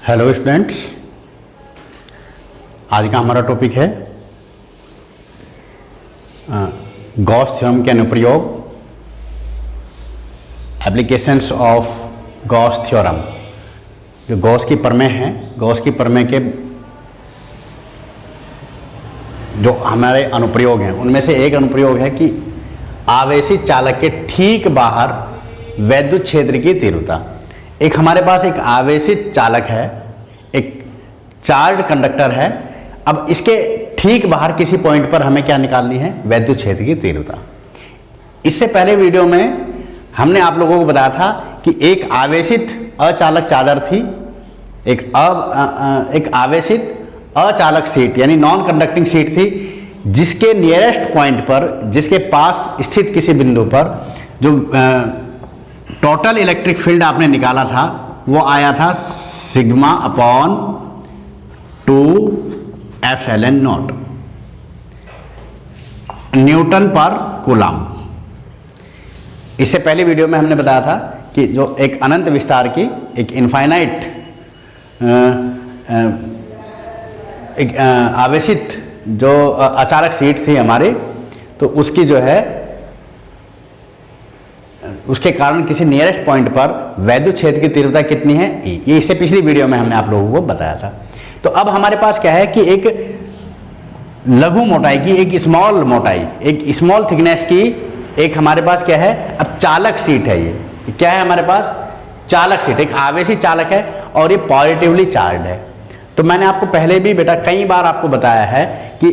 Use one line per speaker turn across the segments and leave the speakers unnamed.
Hello students, आज का हमारा टॉपिक है गॉस थ्योरम के अनुप्रयोग, एप्लीकेशंस ऑफ गॉस थ्योरम। जो गॉस की प्रमेय है, गॉस की प्रमेय के जो हमारे अनुप्रयोग हैं उनमें से एक अनुप्रयोग है कि आवेशित चालक के ठीक बाहर वैद्युत क्षेत्र की तीव्रता। एक हमारे पास एक आवेशित चालक है, एक चार्ज कंडक्टर है। अब इसके ठीक बाहर किसी पॉइंट पर हमें क्या निकालनी है? वैद्युत क्षेत्र की तीव्रता। इससे पहले वीडियो में हमने आप लोगों को बताया था कि एक आवेशित अचालक चादर थी, एक आवेशित अचालक शीट यानी नॉन कंडक्टिंग शीट थी, जिसके नियरेस्ट पॉइंट पर, जिसके पास स्थित किसी बिंदु पर जो टोटल इलेक्ट्रिक फील्ड आपने निकाला था वो आया था सिग्मा अपॉन 2f(ln0) न्यूटन पर कूलम। इससे पहले वीडियो में हमने बताया था कि जो एक अनंत विस्तार की, एक इनफाइनाइट एक आवेशित जो अचालक शीट थी हमारी, तो उसकी जो है उसके कारण किसी नियरेस्ट पॉइंट पर वैद्युत क्षेत्र की तीव्रता कितनी है? E। ये इससे पिछली वीडियो में हमने आप लोगों को बताया था। तो अब हमारे पास क्या है कि एक लघु मोटाई की, एक स्मॉल मोटाई, एक स्मॉल थिकनेस की एक हमारे पास क्या है? अब चालक शीट है। ये क्या है हमारे पास? चालक शीट, एक आवेशित चालक है और ये पॉजिटिवली चार्ज है। तो मैंने आपको पहले भी बेटा कई बार आपको बताया है कि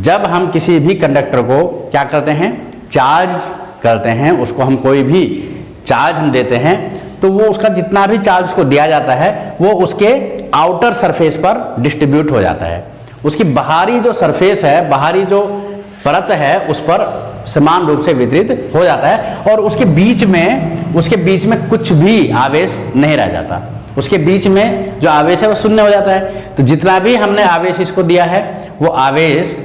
जब हम किसी भी कंडक्टर को क्या करते हैं? चार्ज करते हैं, उसको हम कोई भी चार्ज हम देते हैं तो वो उसका जितना भी चार्ज उसको दिया जाता है वो उसके आउटर सरफेस पर डिस्ट्रीब्यूट हो जाता है। उसकी बाहरी जो सरफेस है, बाहरी जो परत है, उस पर समान रूप से वितरित हो जाता है और उसके बीच में कुछ भी आवेश नहीं रह जाता। उसके बीच में जो आवेश है वो शून्य हो जाता है। तो जितना भी हमने आवेश इसको दिया है वो आवेश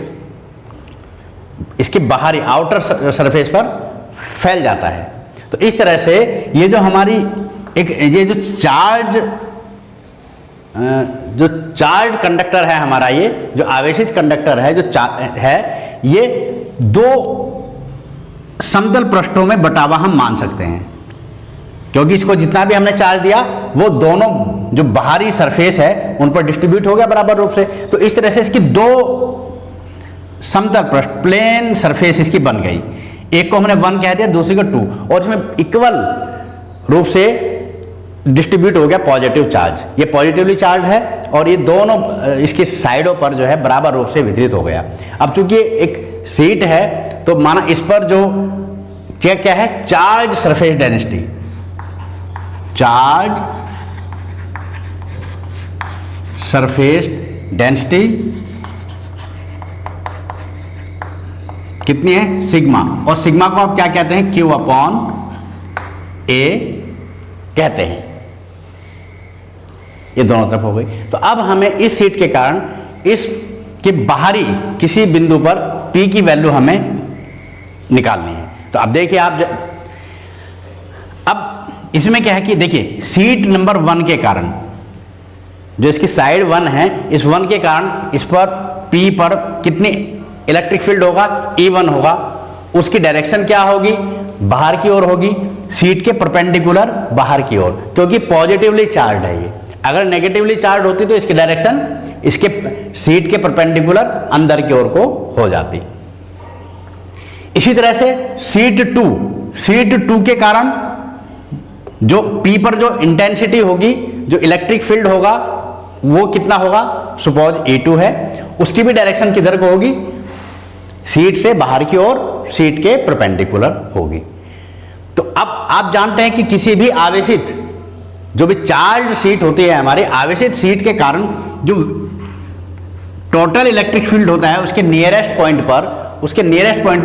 इसके बाहरी आउटर सरफेस पर फैल जाता है। तो इस तरह से ये जो हमारी ये जो चार्ज कंडक्टर है हमारा, ये जो आवेशित कंडक्टर है ये दो समतल पृष्ठों में बटा हुआ हम मान सकते हैं, क्योंकि इसको जितना भी हमने चार्ज दिया वो दोनों जो बाहरी सरफेस है उन पर डिस्ट्रीब्यूट हो गया बराबर रूप से। तो इस तरह से इसकी दो समतल पृष्ठ, प्लेन सरफेस इसकी बन गई। एक को हमने 1 कह दिया, दूसरी को 2, और इसमें इक्वल रूप से डिस्ट्रीब्यूट हो गया पॉजिटिव चार्ज। ये पॉजिटिवली चार्ज है और ये दोनों इसकी साइडों पर जो है बराबर रूप से वितरित हो गया। अब चूंकि एक शीट है तो माना इस पर जो क्या है? Charge surface density, charge surface density कितनी है? सिग्मा। और सिग्मा को आप क्या कहते हैं? Q अपॉन A कहते हैं। ये दोनों तरफ हो गई। तो अब हमें इस शीट के कारण इसके बाहरी किसी बिंदु पर P की वैल्यू हमें निकालनी है। तो अब देखिए अब इसमें क्या है कि देखिए शीट नंबर 1 के कारण, जो इसकी साइड 1 है, इस 1 के कारण इस पर P पर कितनी इलेक्ट्रिक फील्ड होगा? E1 होगा। उसकी डायरेक्शन क्या होगी? बाहर की ओर होगी, शीट के परपेंडिकुलर बाहर की ओर, क्योंकि पॉजिटिवली चार्ज है ये। अगर नेगेटिवली चार्ज होती तो इसकी डायरेक्शन इसके शीट के परपेंडिकुलर अंदर की ओर को हो जाती। इसी तरह से शीट 2 के कारण जो P पर जो इंटेंसिटी होगी, जो इलेक्ट्रिक फील्ड होगा, वो कितना होगा? सपोज E2 है, उसकी भी डायरेक्शन किधर को होगी? शीट से बाहर की ओर, शीट के परपेंडिकुलर होगी। तो अब आप जानते हैं कि किसी भी आवेशित, जो भी चार्ज शीट होती है हमारी, आवेशित शीट के कारण जो टोटल इलेक्ट्रिक फील्ड होता है उसके नियरेस्ट पॉइंट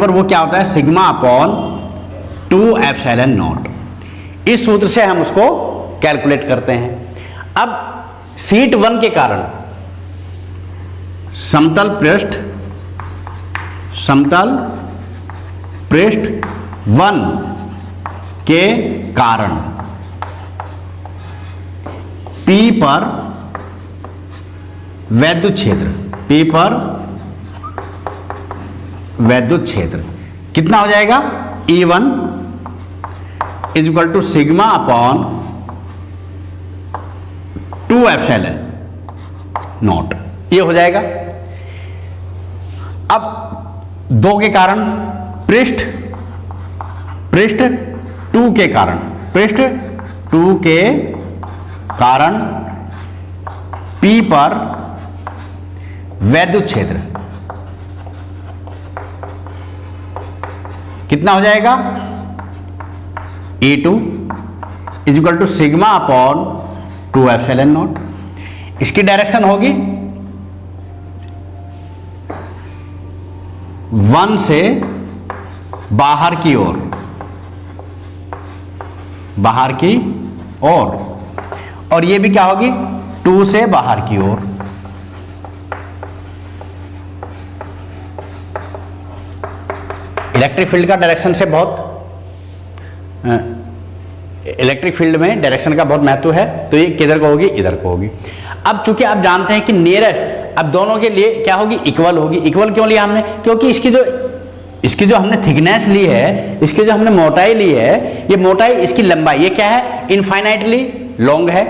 पर वो क्या होता है? Sigma upon 2f(ln0). इस सूत्र से हम उसको कैलकुलेट करते हैं। अब शीट 1 के कारण समतल पृष्ठ 1 के कारण P पर वैद्युत क्षेत्र, P पर वैद्युत क्षेत्र कितना हो जाएगा, E1 is equal to sigma upon 2 epsilon not, ये हो जाएगा। अब 2 के कारण पृष्ठ 2 के कारण, पृष्ठ 2 के कारण P पर वैद्युत क्षेत्र कितना हो जाएगा, E2 is equal to sigma upon 2 epsilon not. इसकी डायरेक्शन होगी 1 से बाहर की ओर, बाहर की ओर, और ये भी क्या होगी 2 से बाहर की ओर। इलेक्ट्रिक फील्ड का डायरेक्शन से बहुत, इलेक्ट्रिक फील्ड में डायरेक्शन का बहुत महत्व है, तो ये किधर को होगी, इधर को होगी। अब चूंकि आप जानते हैं कि नियरेस्ट, अब दोनों के लिए क्या होगी, इक्वल होगी। इक्वल क्यों लिया हमने, क्योंकि इसकी जो हमने थिकनेस ली है, इसकी जो हमने मोटाई ली है, ये मोटाई, इसकी लंबाई, ये क्या है, इनफाइनाइटली लॉन्ग है,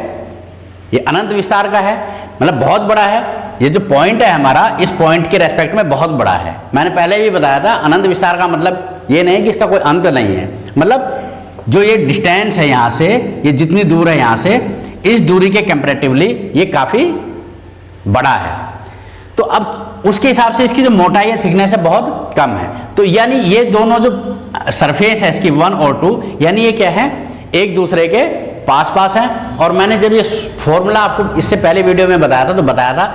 ये अनंत विस्तार का है, मतलब बहुत बड़ा है। ये जो पॉइंट है हमारा, इस पॉइंट के रेस्पेक्ट में बहुत बड़ा है। मैंने पहले भी बताया था, अनंत विस्तार का मतलब ये नहीं कि इसका कोई अंत नहीं है, मतलब जो ये डिस्टेंस है यहाँ से, ये जितनी दूर है यहाँ से, इस दूरी के कंपैरेटिवली ये काफी बड़ा है। तो अब उसके हिसाब से इसकी जो मोटाई है, थिकनेस है, बहुत कम है। तो यानी ये दोनों जो सरफेस है इसकी 1 और 2, यानी ये क्या है, एक दूसरे के पास पास हैं। और मैंने जब ये फॉर्मूला आपको इससे पहले वीडियो में बताया था, तो बताया था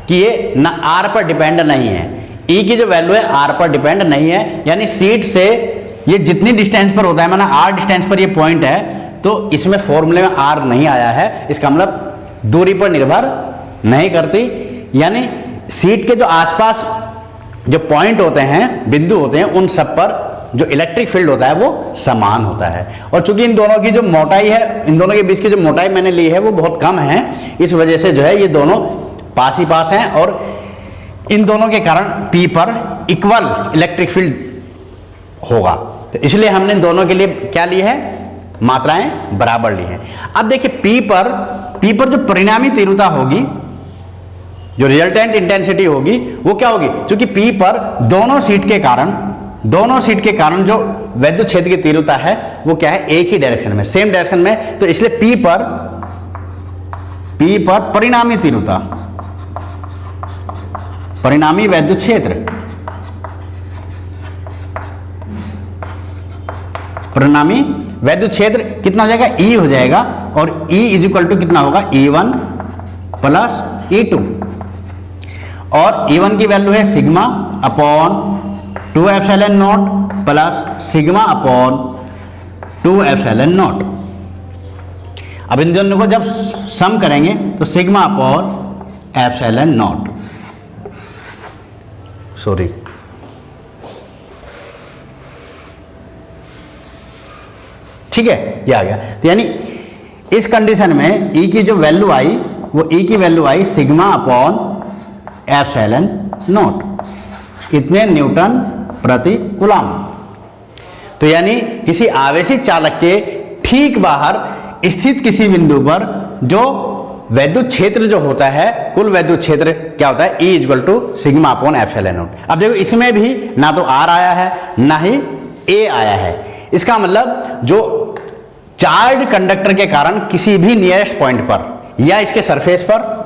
कि ये ना आर पर डिपेंड नहीं है, ई की जो वैल्यू है आर पर डिपेंड नहीं है। यानी सीट से ये जितनी डिस्टेंस पर होता है, माना आर डिस्टेंस पर ये पॉइंट है, तो इसमें फॉर्मूले में आर नहीं आया है, इसका मतलब दूरी पर निर्भर नहीं करती। यानी सीट के जो आसपास जो पॉइंट होते हैं, बिंदु होते हैं, उन सब पर जो इलेक्ट्रिक फील्ड होता है वो समान होता है। और चूंकि इन दोनों की जो मोटाई है, इन दोनों के बीच की जो मोटाई मैंने ली है वो बहुत कम है, इस वजह से जो है ये दोनों पास ही पास हैं, और इन दोनों के कारण P पर इक्वल इलेक्ट्रिक फील्ड होगा। तो इसलिए हमने दोनों के लिए क्या ली है, मात्राएं बराबर ली हैं। अब देखिए P पर जो परिणामी तीव्रता होगी, जो रिजल्टेंट इंटेंसिटी होगी, वो क्या होगी, क्योंकि P पर दोनों सीट के कारण जो वैद्युत क्षेत्र की तीव्रता है वो क्या है, एक ही डायरेक्शन में, सेम डायरेक्शन में। तो इसलिए P पर परिणामी तीव्रता, परिणामी वैद्युत क्षेत्र, परिणामी वैद्युत क्षेत्र कितना हो जाएगा, E हो जाएगा। और E इज इक्वल टू कितना होगा, E1 प्लस E2, और E1 की वैल्यू है sigma upon 2 epsilon not plus sigma upon 2 epsilon not. अब इन दोनों को जब सम करेंगे तो sigma upon epsilon not, sorry, ठीक है, ये आ गया। तो यानी इस कंडीशन में E की जो वैल्यू आई, वो E की value I sigma upon epsilon not, कितने न्यूटन प्रति कूलम। तो यानी किसी आवेशित चालक के ठीक बाहर स्थित किसी बिंदु पर जो वैद्युत क्षेत्र जो होता है, कुल वैद्युत क्षेत्र क्या होता है, E equal to sigma upon epsilon not. अब देखो इसमें भी ना तो R आया है ना ही A आया है। इसका मतलब जो चार्ज कंडक्टर के कारण किसी भी नियरेस्ट पॉइंट पर, या इसके सरफेस पर,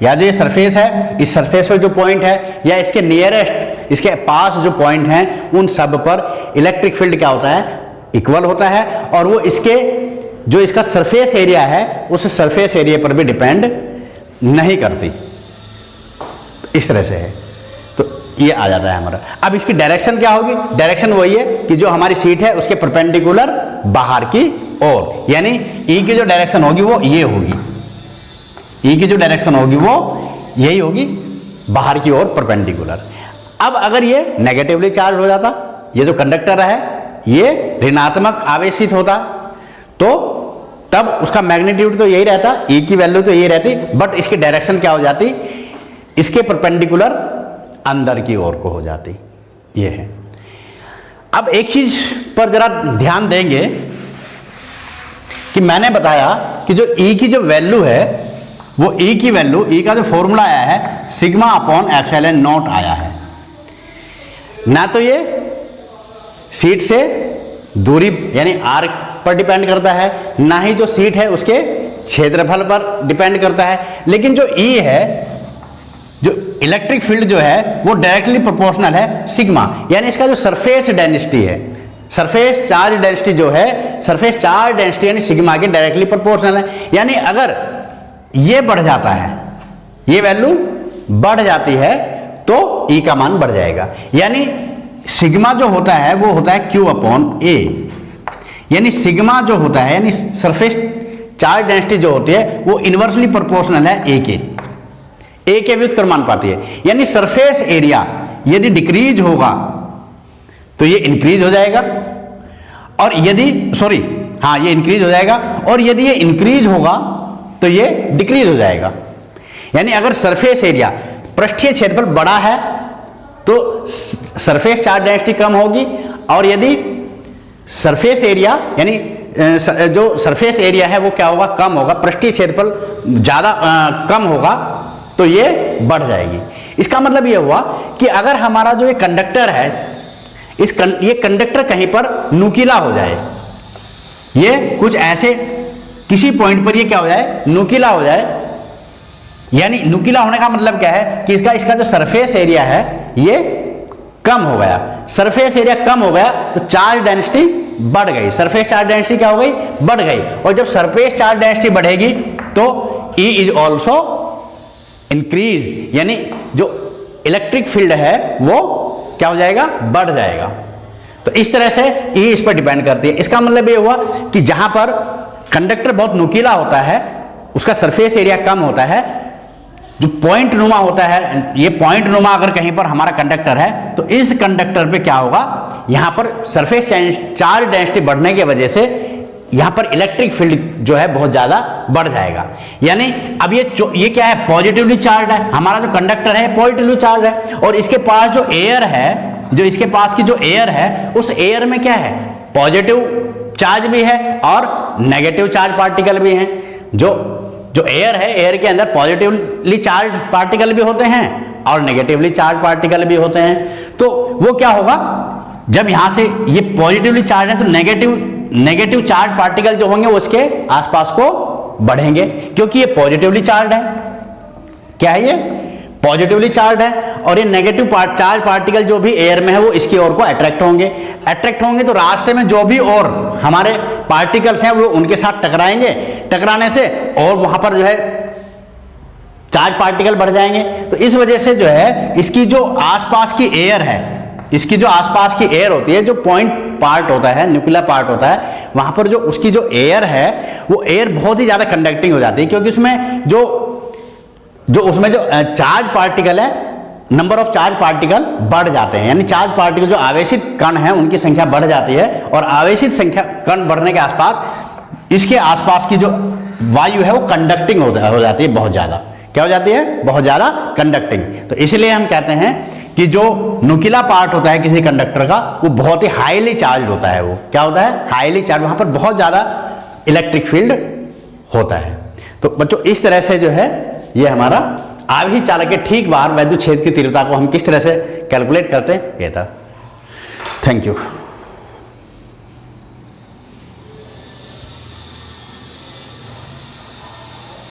या जो ये सरफेस है, इस सरफेस पर जो पॉइंट है, या इसके नियरेस्ट, इसके पास जो पॉइंट हैं, उन सब पर इलेक्ट्रिक फील्ड क्या होता है, इक्वल होता है। और वो इसके जो इसका सरफेस एरिया है, उस सरफेस एरिया पर भी डिपेंड नहीं करती। इस तरह से है, तो ये आ जाता है हमारा। अब इसकी डायरेक्शन क्या होगी, डायरेक्शन वही है कि जो हमारी सीट है उसके परपेंडिकुलर बाहर की ओर, यानी ई की जो डायरेक्शन होगी वो ये होगी, ई की जो डायरेक्शन होगी वो यही होगी, बाहर की ओर परपेंडिकुलर। अब अगर ये नेगेटिवली चार्ज हो जाता, ये जो कंडक्टर है ये ऋणात्मक आवेशित होता, तो तब उसका मैग्नीट्यूड तो यही रहता, ई की वैल्यू तो यही रहती, बट इसकी डायरेक्शन क्या हो जाती, इसके परपेंडिकुलर अंदर की ओर को हो जाती, ये है। अब एक चीज पर जरा ध्यान देंगे कि मैंने बताया कि जो E की जो वैल्यू है वो E की वैल्यू, E का जो फॉर्मूला आया है सिग्मा अपॉन एप्सिलॉन नॉट आया है। ना तो ये सीट से दूरी यानी आर्क पर डिपेंड करता है, ना ही जो सीट है उसके क्षेत्रफल पर डिपेंड करता है, लेकिन जो E है, जो इलेक्ट्रिक फील्ड जो है वो डायरेक्टली प्रोपोर्शनल है सिग्मा, यानी इसका जो सरफेस डेंसिटी है, सरफेस चार्ज डेंसिटी जो है, सरफेस चार्ज डेंसिटी यानी सिग्मा के डायरेक्टली प्रोपोर्शनल है। यानी अगर ये बढ़ जाता है, ये वैल्यू बढ़ जाती है तो E का मान बढ़ जाएगा। यानी सिग्मा जो होता है वो होता है Q अपॉन A, यानी सिग्मा जो होता है यानी सरफेस चार्ज डेंसिटी जो होती है वो इनवर्सली प्रोपोर्शनल है A के व्युत्क्रमानुपाती है। यानी सरफेस एरिया यदि डिक्रीज होगा तो ये इंक्रीज हो जाएगा, और यदि ये इंक्रीज हो जाएगा, और यदि ये इंक्रीज होगा तो ये डिक्रीज हो जाएगा। यानी अगर सरफेस एरिया, पृष्ठीय क्षेत्रफल बड़ा है तो सरफेस चार्ज डेंसिटी कम होगी, और यदि सरफेस एरिया यानी जो सरफेस एरिया है वो क्या होगा, कम होगा, पृष्ठीय क्षेत्रफल ज्यादा कम होगा तो ये बढ़ जाएगी। इसका मतलब ये हुआ कि अगर हमारा जो ये कंडक्टर है, ये कंडक्टर कहीं पर नुकीला हो जाए, ये कुछ ऐसे किसी पॉइंट पर ये क्या हो जाए, नुकीला हो जाए, यानी नुकीला होने का मतलब क्या है कि इसका जो सरफेस एरिया है ये कम हो गया। सरफेस एरिया कम हो गया तो चार्ज डेंसिटी बढ़ गई, सरफेस चार्ज डेंसिटी क्या हो गई, बढ़ गई। और जब सरफेस चार्ज डेंसिटी बढ़ेगी तो E इज ऑल्सो इंक्रीज, यानी जो इलेक्ट्रिक फील्ड है वो क्या हो जाएगा, बढ़ जाएगा। तो इस तरह से E इस पर डिपेंड करती है। इसका मतलब ये हुआ कि जहां पर कंडक्टर बहुत नुकीला होता है, उसका सरफेस एरिया कम होता है, जो पॉइंट नुमा होता है, ये पॉइंट नुमा अगर कहीं पर हमारा कंडक्टर है तो इस कंडक्टर पे क्या होगा, यहां पर सरफेस चार्ज डेंसिटी बढ़ने की वजह से यहां पर इलेक्ट्रिक फील्ड जो है बहुत ज्यादा बढ़ जाएगा। यानी अब ये क्या है, पॉजिटिवली चार्ज है, हमारा जो कंडक्टर है पॉजिटिवली चार्ज है, और इसके पास जो एयर है, जो इसके पास की जो एयर है उस एयर में क्या है, पॉजिटिव चार्ज भी है और नेगेटिव चार्ज पार्टिकल भी हैं। जो एयर है, एयर के अंदर पॉजिटिवली चार्ज पार्टिकल भी होते हैं और नेगेटिवली चार्ज पार्टिकल भी होते हैं। तो वो क्या होगा, जब यहां से ये पॉजिटिवली चार्ज है तो नेगेटिव चार्ज पार्टिकल जो होंगे वो इसके आसपास को बढ़ेंगे, क्योंकि ये पॉजिटिवली चार्ज है। क्या है, ये पॉजिटिवली चार्ज है, और ये नेगेटिव चार्ज पार्टिकल जो भी एयर में है वो इसकी ओर को अट्रैक्ट होंगे तो रास्ते में जो भी और हमारे पार्टिकल्स हैं वो उनके साथ टकराएंगे, टकराने से और वहां पर जो है चार्ज पार्टिकल बढ़ जाएंगे। तो इस वजह से जो है इसकी जो आसपास की एयर है, इसकी जो आसपास की एयर होती है, जो पॉइंट पार्ट होता है, न्यूक्लियर पार्ट होता है, वहां पर जो उसकी जो एयर है वो एयर बहुत ही ज्यादा कंडक्टिंग हो जाती है, क्योंकि उसमें जो चार्ज पार्टिकल है, नंबर ऑफ चार्ज पार्टिकल बढ़ जाते हैं। यानी चार्ज पार्टिकल जो आवेशित कण हैं उनकी संख्या बढ़ जाती है, और आवेशित संख्या कण बढ़ने के आसपास इसके आसपास की जो वायु है वो कंडक्टिंग हो जाती है बहुत ज्यादा। क्या हो जाती है, बहुत ज्यादा कंडक्टिंग। तो इसलिए हम कहते हैं कि जो नुकीला पार्ट होता है किसी कंडक्टर का वो बहुत ही हाईली चार्ज होता है। वो क्या होता है, हाईली चार्ज, वहां पर बहुत ज्यादा इलेक्ट्रिक फील्ड होता है। तो बच्चों इस तरह से जो है ये हमारा आवेशी चालक के ठीक बाहर वैद्युत क्षेत्र की तीव्रता को हम किस तरह से कैलकुलेट करते हैं, ये था। Thank you.